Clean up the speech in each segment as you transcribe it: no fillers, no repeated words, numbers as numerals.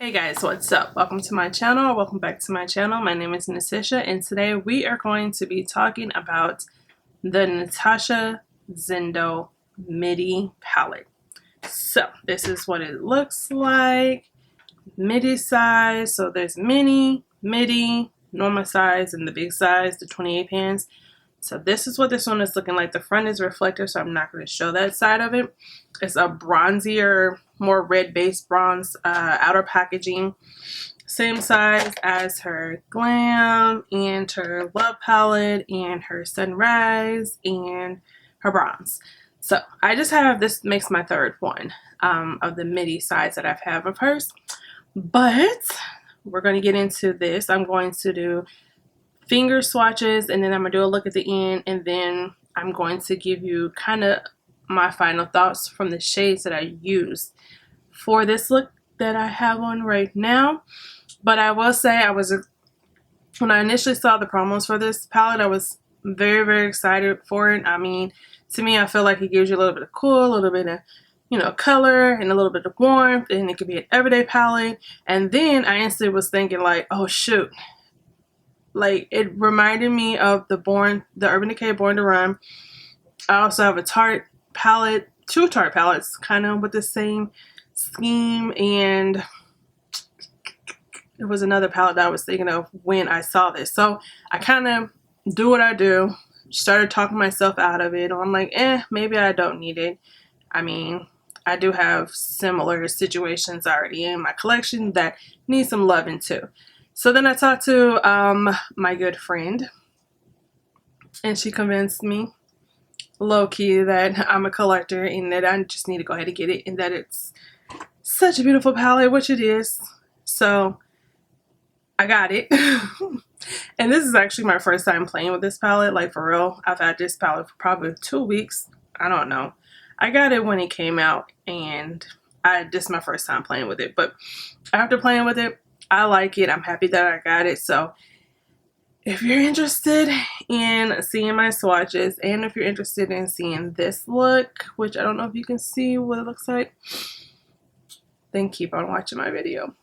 Hey guys, what's up? Welcome to my channel. Welcome back to my channel. My name is Natasha and today we are going to be talking about the Natasha Zendo Midi palette. So this is what it looks like. Midi size. So there's mini, midi, normal size, and the big size, the 28 pans. So this is what this one is looking like. The front is reflective, so I'm not going to show that side of it. It's a bronzier, more red-based bronze outer packaging. Same size as her Glam and her Love palette and her Sunrise and her bronze. So I just have, this makes my third one of the midi size that I've had of hers. But we're going to get into this. I'm going to do finger swatches and then I'm gonna do a look at the end, and then I'm going to give you kind of my final thoughts from the shades that I used for this look that I have on right now. But I will say, when I initially saw the promos for this palette, I was very excited for it. I mean, to me, I feel like it gives you a little bit of cool, a little bit of, you know, color and a little bit of warmth, and it could be an everyday palette. And then I instantly was thinking like, oh shoot, like it reminded me of the Urban Decay Born to Run. I also have a Tarte palette, two Tarte palettes kind of with the same scheme, and it was another palette that I was thinking of when I saw this. So I kind of do what I do, started talking myself out of it. I'm like, maybe I don't need it. I mean, I do have similar situations already in my collection that need some loving too. So then I talked to my good friend, and she convinced me low-key that I'm a collector and that I just need to go ahead and get it, and that it's such a beautiful palette, which it is. So I got it. And this is actually my first time playing with this palette, like for real. I've had this palette for probably 2 weeks. I don't know. I got it when it came out, and this is my first time playing with it. But after playing with it, I like it. I'm happy that I got it. So if you're interested in seeing my swatches, and if you're interested in seeing this look, which I don't know if you can see what it looks like, then keep on watching my video.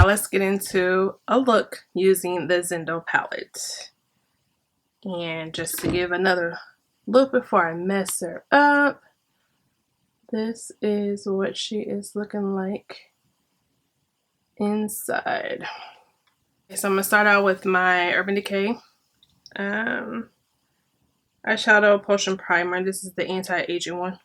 Now let's get into a look using the Zendo palette. And just to give another look before I mess her up, this is what she is looking like inside. Okay, so I'm gonna start out with my Urban Decay eyeshadow potion primer. This is the anti-aging one.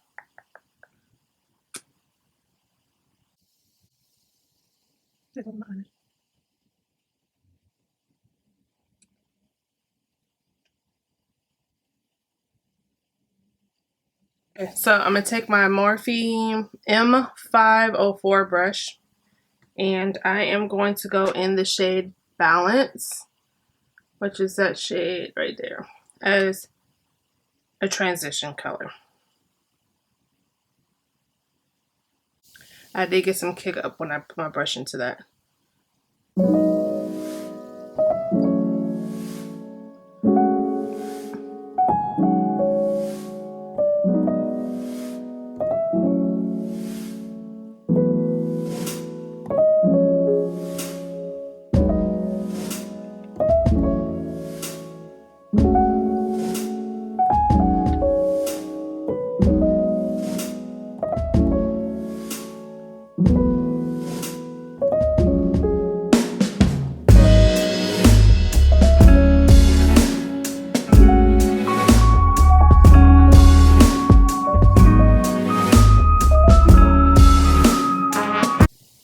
Okay, so I'm gonna take my Morphe M504 brush, and I am going to go in the shade Balance, which is that shade right there, as a transition color. I did get some kick up when I put my brush into that.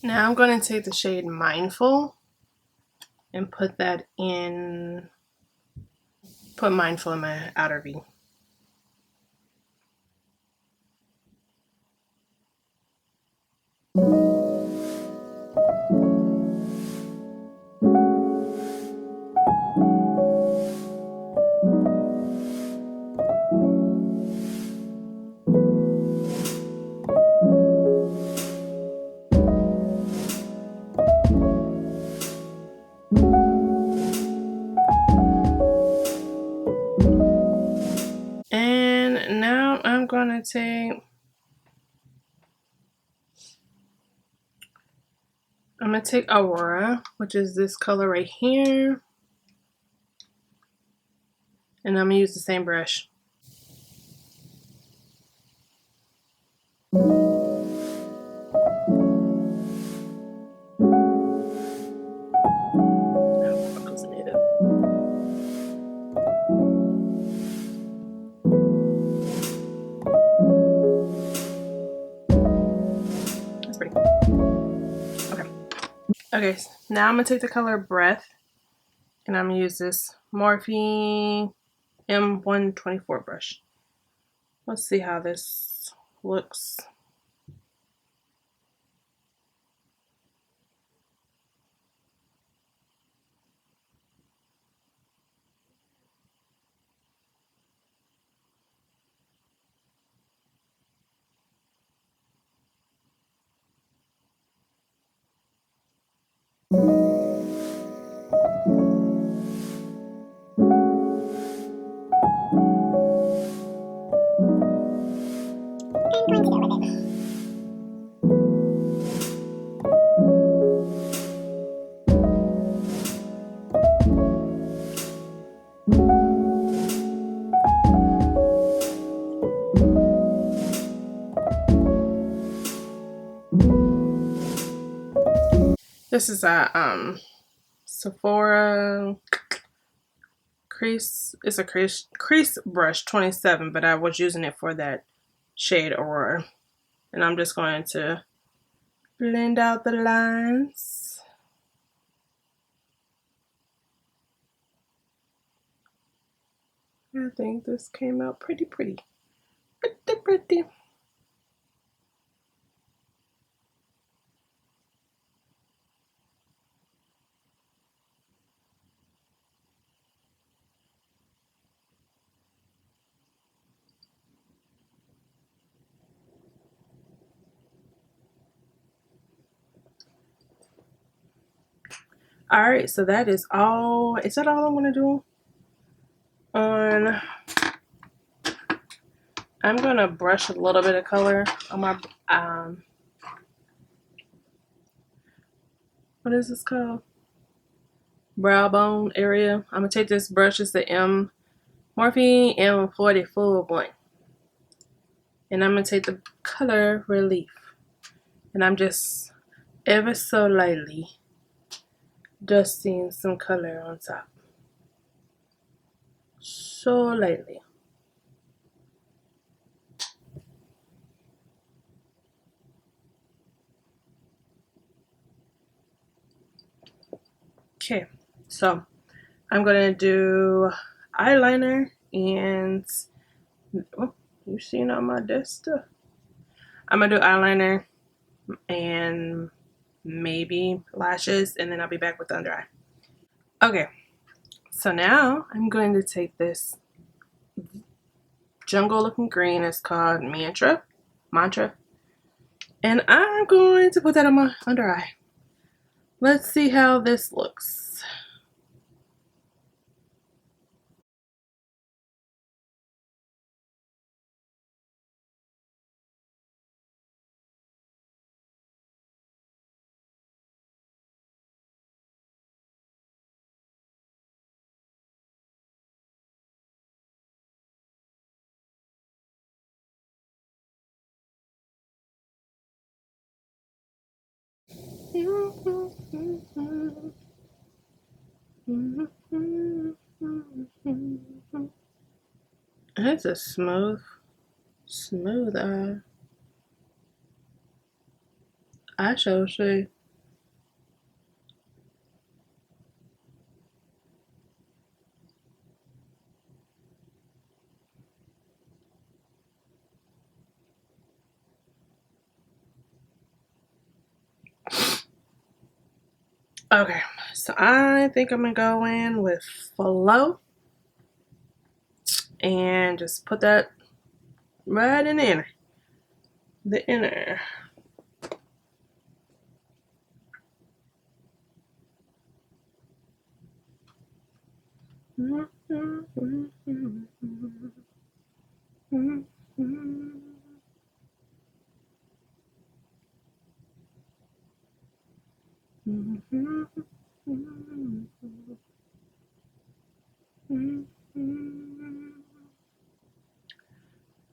Now I'm going to take the shade Mindful and put Mindful in my outer V. And now I'm going to take Aurora, which is this color right here, and I'm going to use the same brush. That's pretty cool. Okay. Okay, so now I'm going to take the color Breath, and I'm going to use this Morphe M124 brush. Let's see how this looks. This is a Sephora crease. It's a crease brush 27, but I was using it for that shade Aurora. And I'm just going to blend out the lines. I think this came out pretty. Pretty. Alright, so that is all. Is that all I'm going to do? I'm going to brush a little bit of color on my what is this called? Brow bone area. I'm gonna take this brush. It's the Morphe M44 blank. And I'm gonna take the color Relief. And I'm just ever so lightly dusting some color on top. So lightly. Okay, so I'm gonna do eyeliner and oh, you seen all my desk stuff. I'm gonna do eyeliner and maybe lashes, and then I'll be back with the under eye. Okay, so now I'm going to take this jungle looking green. It's called Mantra, and I'm going to put that on my under eye. Let's see how this looks. It's a smooth eyeshadow shade. Okay, so I think I'm gonna go in with Flow and just put that right in the inner.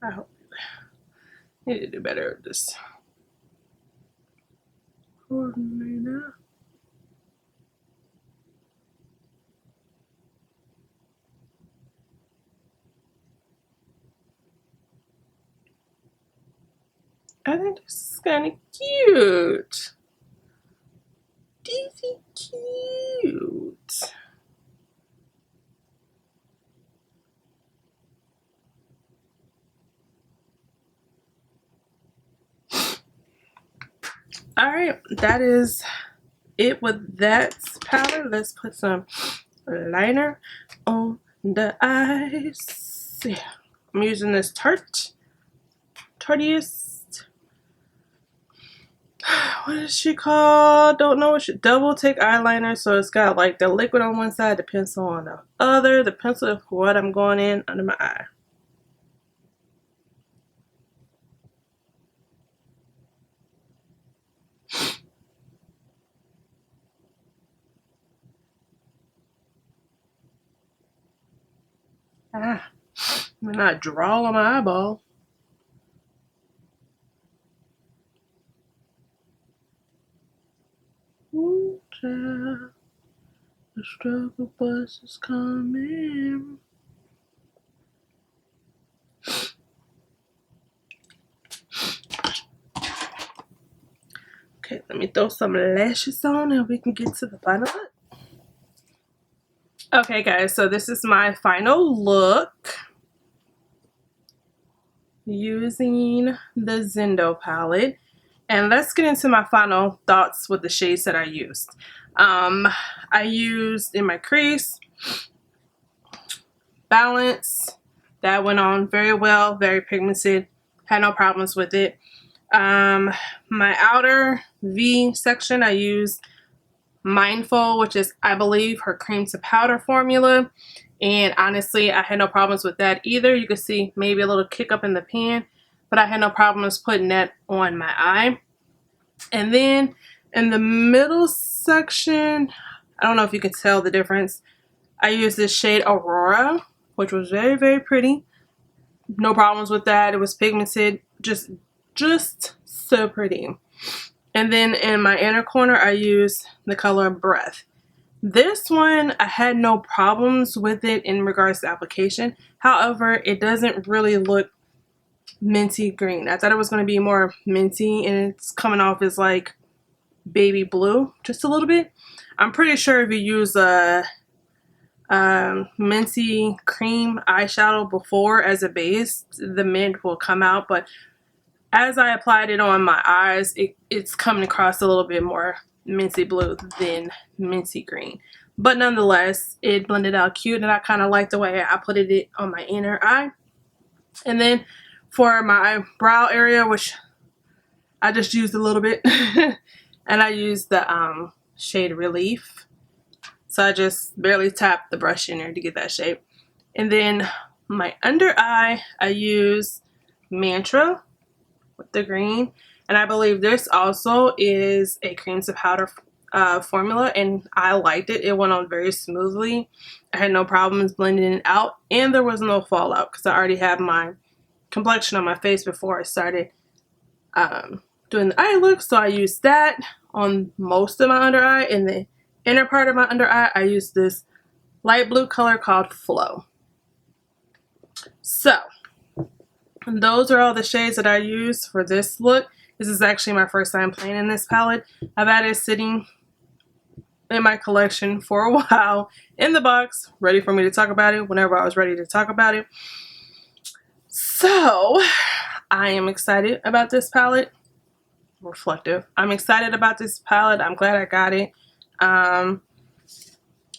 I hope I need to do better at this coordinator. I think this is kind of cute. This is cute. Alright, that is it with that powder. Let's put some liner on the eyes. Yeah. I'm using this Tarteist. What is she called? Don't know what she. Double Take eyeliner. So it's got like the liquid on one side, the pencil on the other. The pencil is what I'm going in under my eye. Ah, I'm not draw on my eyeball. Ooh, child, the struggle bus is coming. Okay, let me throw some lashes on and we can get to the final look. Okay guys, so this is my final look using the Zendo palette. And let's get into my final thoughts with the shades that I used. I used in my crease, Balance. That went on very well, very pigmented, had no problems with it. My outer V section, I used Mindful, which is, I believe, her cream to powder formula. And honestly, I had no problems with that either. You can see maybe a little kick up in the pan, but I had no problems putting that on my eye. And then In the middle section, I don't know if you can tell the difference. I used this shade Aurora, which was very, very pretty. No problems with that. It was pigmented, just so pretty. And then in my inner corner, I used the color Breath. This one, I had no problems with it in regards to application. However, it doesn't really look minty green. I thought it was going to be more minty, and it's coming off as like baby blue, just a little bit. I'm pretty sure if you use a minty cream eyeshadow before as a base, the mint will come out, but as I applied it on my eyes, it's coming across a little bit more minty blue than minty green. But nonetheless, it blended out cute, and I kind of like the way I put it on my inner eye. And then for my brow area, which I just used a little bit, and I used the shade Relief. So I just barely tapped the brush in there to get that shape. And then my under eye, I use Mantra with the green, and I believe this also is a cream to powder formula, and I liked it. It went on very smoothly. I had no problems blending it out, and there was no fallout because I already had my complexion on my face before I started doing the eye look. So I used that on most of my under eye. In the inner part of my under eye, I used this light blue color called Flow. So those are all the shades that I use for this look. This is actually my first time playing in this palette. I've had it sitting in my collection for a while in the box, ready for me to talk about it whenever I was ready to talk about it. So I am excited about this palette. Reflective. I'm excited about this palette. I'm glad I got it.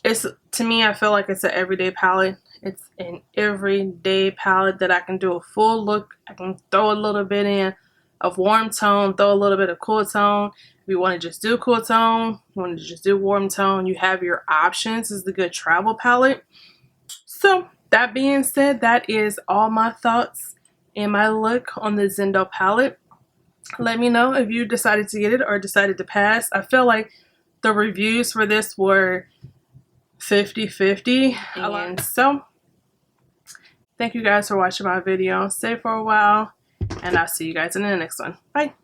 It's, to me, I feel like it's an everyday palette. It's an everyday palette that I can do a full look. I can throw a little bit in of warm tone, throw a little bit of cool tone. If you want to just do cool tone, you want to just do warm tone, you have your options. This is the good travel palette. So that being said, that is all my thoughts and my look on the Zendo palette. Let me know if you decided to get it or decided to pass. I feel like the reviews for this were 50-50, and so thank you guys for watching my video. Stay for a while, and I'll see you guys in the next one. Bye.